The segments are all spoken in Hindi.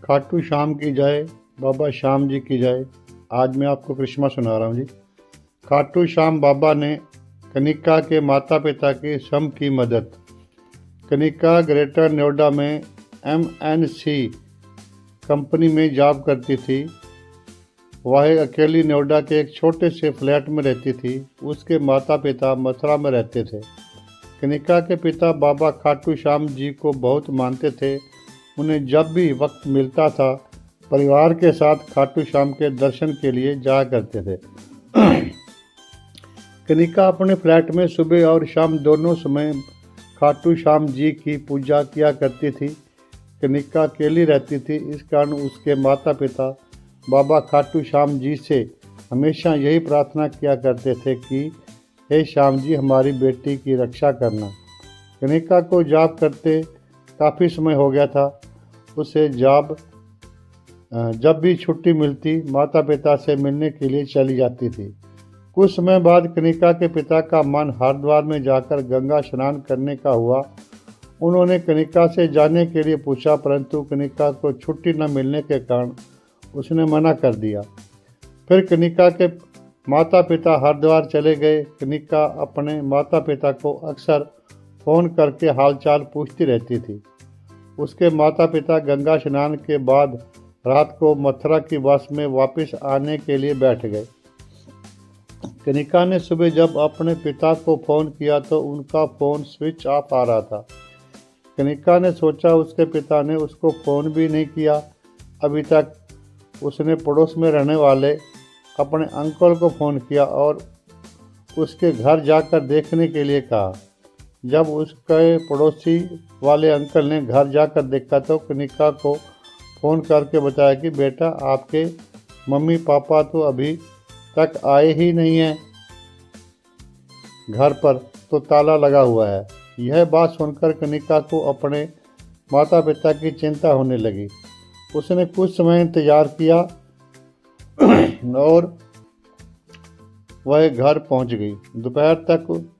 खाटू श्याम की जय, बाबा श्याम जी की जय। आज मैं आपको कृष्णा सुना रहा हूँ जी। खाटू श्याम बाबा ने कनिका के माता पिता की श्रम की मदद। कनिका ग्रेटर नोएडा में MNC कंपनी में जॉब करती थी। वह अकेली नोएडा के एक छोटे से फ्लैट में रहती थी। उसके माता पिता मथुरा में रहते थे। कनिका के पिता बाबा खाटू श्याम जी को बहुत मानते थे। उन्हें जब भी वक्त मिलता था परिवार के साथ खाटू श्याम के दर्शन के लिए जाया करते थे। कनिका अपने फ्लैट में सुबह और शाम दोनों समय खाटू श्याम जी की पूजा किया करती थी। कनिका अकेली रहती थी, इस कारण उसके माता पिता बाबा खाटू श्याम जी से हमेशा यही प्रार्थना किया करते थे कि हे श्याम जी, हमारी बेटी की रक्षा करना। कनिका को जॉब करते काफ़ी समय हो गया था। उसे जब भी छुट्टी मिलती माता पिता से मिलने के लिए चली जाती थी। कुछ समय बाद कनिका के पिता का मन हरिद्वार में जाकर गंगा स्नान करने का हुआ। उन्होंने कनिका से जाने के लिए पूछा, परंतु कनिका को छुट्टी न मिलने के कारण उसने मना कर दिया। फिर कनिका के माता पिता हरिद्वार चले गए। कनिका अपने माता पिता को अक्सर फ़ोन करके हालचाल पूछती रहती थी। उसके माता पिता गंगा स्नान के बाद रात को मथुरा की बस में वापस आने के लिए बैठ गए। कनिका ने सुबह जब अपने पिता को फ़ोन किया तो उनका फ़ोन स्विच ऑफ आ रहा था। कनिका ने सोचा उसके पिता ने उसको फ़ोन भी नहीं किया अभी तक। उसने पड़ोस में रहने वाले अपने अंकल को फ़ोन किया और उसके घर जाकर देखने के लिए कहा। जब उसके पड़ोसी वाले अंकल ने घर जाकर देखा तो कनिका को फ़ोन करके बताया कि बेटा, आपके मम्मी पापा तो अभी तक आए ही नहीं हैं, घर पर तो ताला लगा हुआ है। यह बात सुनकर कनिका को अपने माता पिता की चिंता होने लगी। उसने कुछ समय इंतजार किया और वह घर पहुंच गई। दोपहर तक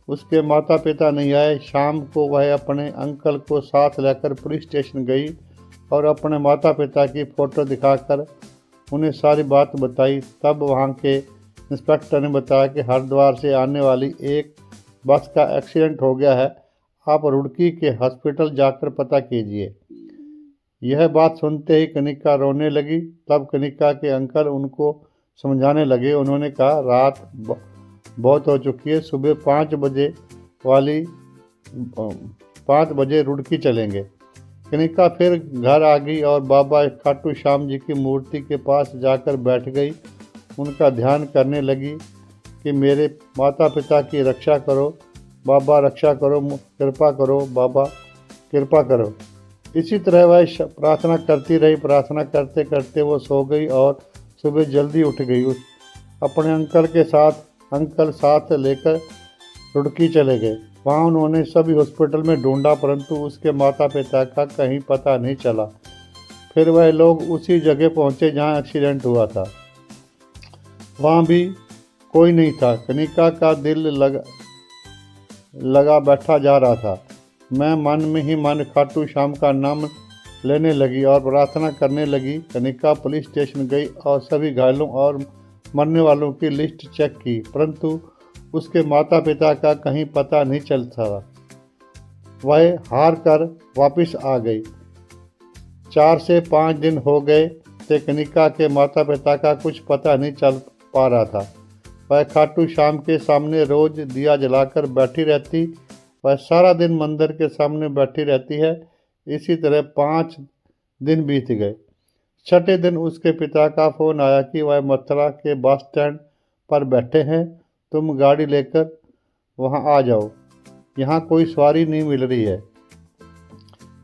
उसके माता पिता नहीं आए। शाम को वह अपने अंकल को साथ लेकर पुलिस स्टेशन गई और अपने माता पिता की फ़ोटो दिखाकर उन्हें सारी बात बताई। तब वहां के इंस्पेक्टर ने बताया कि हरिद्वार से आने वाली एक बस का एक्सीडेंट हो गया है, आप रुड़की के हॉस्पिटल जाकर पता कीजिए। यह बात सुनते ही कनिका रोने लगी। तब कनिका के अंकल उनको समझाने लगे। उन्होंने कहा, रात बहुत हो चुकी है, सुबह 5 बजे रुड़की चलेंगे। कनिका फिर घर आ गई और बाबा खाटू श्याम जी की मूर्ति के पास जाकर बैठ गई। उनका ध्यान करने लगी कि मेरे माता पिता की रक्षा करो बाबा, रक्षा करो, कृपा करो बाबा, कृपा करो। इसी तरह वह प्रार्थना करती रही। प्रार्थना करते करते वो सो गई और सुबह जल्दी उठ गई। अपने अंकल साथ लेकर रुड़की चले गए। वहाँ उन्होंने सभी हॉस्पिटल में ढूंढा, परंतु उसके माता पिता का कहीं पता नहीं चला। फिर वह लोग उसी जगह पहुँचे जहाँ एक्सीडेंट हुआ था। वहाँ भी कोई नहीं था। कनिका का दिल लगा बैठा जा रहा था। मैं मन में ही मन खाटू श्याम का नाम लेने लगी और प्रार्थना करने लगी। कनिका पुलिस स्टेशन गई और सभी घायलों और मरने वालों की लिस्ट चेक की, परंतु उसके माता पिता का कहीं पता नहीं चलता। वह हार कर वापस आ गई। 4 से 5 दिन हो गए थे। कनिका के माता पिता का कुछ पता नहीं चल पा रहा था। वह खाटू श्याम के सामने रोज दिया जलाकर बैठी रहती। वह सारा दिन मंदिर के सामने बैठी रहती है। इसी तरह 5 दिन बीत गए। 6ठे दिन उसके पिता का फ़ोन आया कि वह मथुरा के बस स्टैंड पर बैठे हैं, तुम गाड़ी लेकर वहां आ जाओ, यहाँ कोई सवारी नहीं मिल रही है।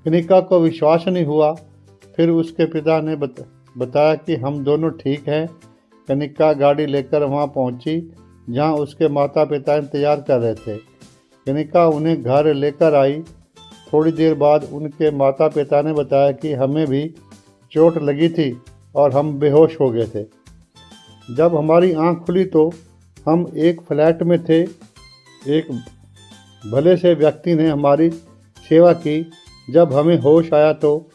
कनिका को विश्वास नहीं हुआ। फिर उसके पिता ने बताया कि हम दोनों ठीक हैं। कनिका गाड़ी लेकर वहां पहुंची जहां उसके माता पिता इंतजार कर रहे थे। कनिका उन्हें घर लेकर आई। थोड़ी देर बाद उनके माता पिता ने बताया कि हमें भी चोट लगी थी और हम बेहोश हो गए थे। जब हमारी आंख खुली तो हम एक फ्लैट में थे। एक भले से व्यक्ति ने हमारी सेवा की। जब हमें होश आया तो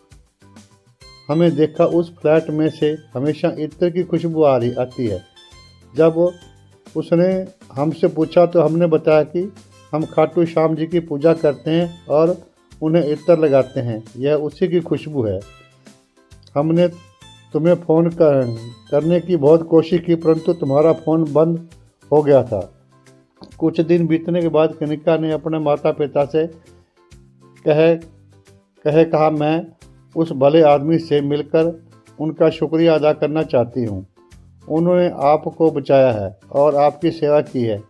हमें देखा उस फ्लैट में से हमेशा इत्र की खुशबू आती है। जब उसने हमसे पूछा तो हमने बताया कि हम खाटू श्याम जी की पूजा करते हैं और उन्हें इत्र लगाते हैं, यह उसी की खुशबू है। हमने तुम्हें फ़ोन करने की बहुत कोशिश की, परंतु तुम्हारा फ़ोन बंद हो गया था। कुछ दिन बीतने के बाद कनिका ने अपने माता पिता से कहा, मैं उस भले आदमी से मिलकर उनका शुक्रिया अदा करना चाहती हूँ। उन्होंने आपको बचाया है और आपकी सेवा की है।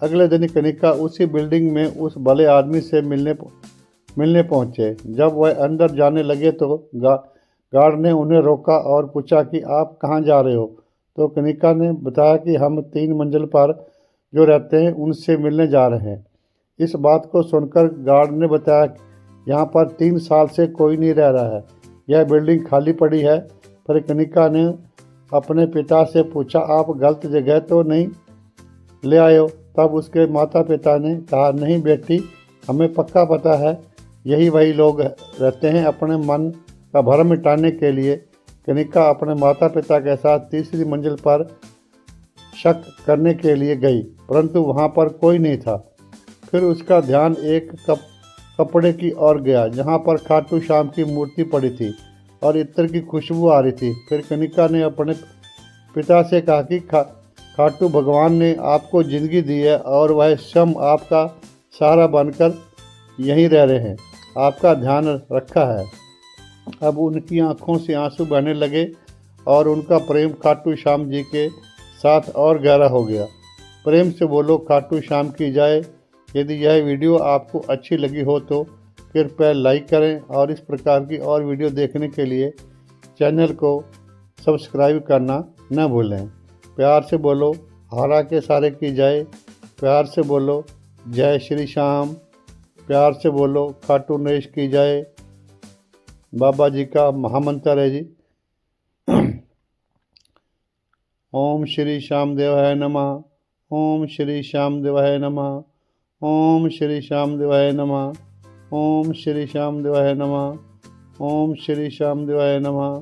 अगले दिन कनिका उसी बिल्डिंग में उस भले आदमी से मिलने पहुँचे। जब वह अंदर जाने लगे तो गार्ड ने उन्हें रोका और पूछा कि आप कहाँ जा रहे हो। तो कनिका ने बताया कि हम 3 मंजिल पर जो रहते हैं उनसे मिलने जा रहे हैं। इस बात को सुनकर गार्ड ने बताया, यहाँ पर 3 साल से कोई नहीं रह रहा है, यह बिल्डिंग खाली पड़ी है। पर कनिका ने अपने पिता से पूछा, आप गलत जगह तो नहीं ले आए हो? तब उसके माता पिता ने कहा, नहीं बेटी, हमें पक्का पता है यही वही लोग रहते हैं। अपने मन का भ्रम मिटाने के लिए कनिका अपने माता पिता के साथ तीसरी मंजिल पर शक करने के लिए गई, परंतु वहाँ पर कोई नहीं था। फिर उसका ध्यान एक कपड़े की ओर गया जहाँ पर खाटू श्याम की मूर्ति पड़ी थी और इत्र की खुशबू आ रही थी। फिर कनिका ने अपने पिता से कहा कि खाटू भगवान ने आपको ज़िंदगी दी है और वह स्वयं आपका सहारा बनकर यहीं रह रहे हैं, आपका ध्यान रखा है। अब उनकी आंखों से आंसू बहने लगे और उनका प्रेम खाटू श्याम जी के साथ और गहरा हो गया। प्रेम से बोलो खाटू श्याम की जय। यदि यह वीडियो आपको अच्छी लगी हो तो कृपया लाइक करें और इस प्रकार की और वीडियो देखने के लिए चैनल को सब्सक्राइब करना न भूलें। प्यार से बोलो हारा के सारे की जय। प्यार से बोलो जय श्री श्याम। प्यार से बोलो खाटू नरेश की जय। बाबा जी का महामंत्र है जी, ओम श्री श्याम देवाय नमः। ओम श्री श्याम देवाय नमः। ओम श्री श्याम देवाय नमः। ओम श्री श्याम देवाय नमः। ओम श्री श्याम देवाय नमः।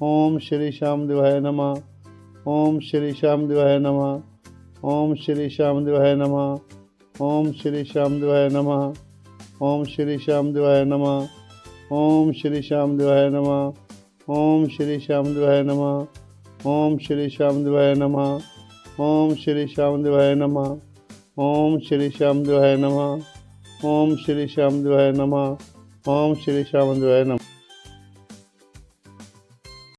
ओम श्री श्याम देवाय नमः। ओम श्री श्याम देवाय नमः। ओम श्री श्याम देवाय नमः। ओम श्री श्याम देवाय नमः। ओम श्री श्याम देवाय नमः। ओम श्री श्याम देवाय नमः। ओम श्री श्याम देवाय नमः। ओम श्री श्याम देवाय नमः। ओम श्री श्याम देवाय नमः। ओम श्री श्याम देवाय नमः। ओम श्री श्याम देवाय नमः। ओम श्री श्याम देवाय नमः।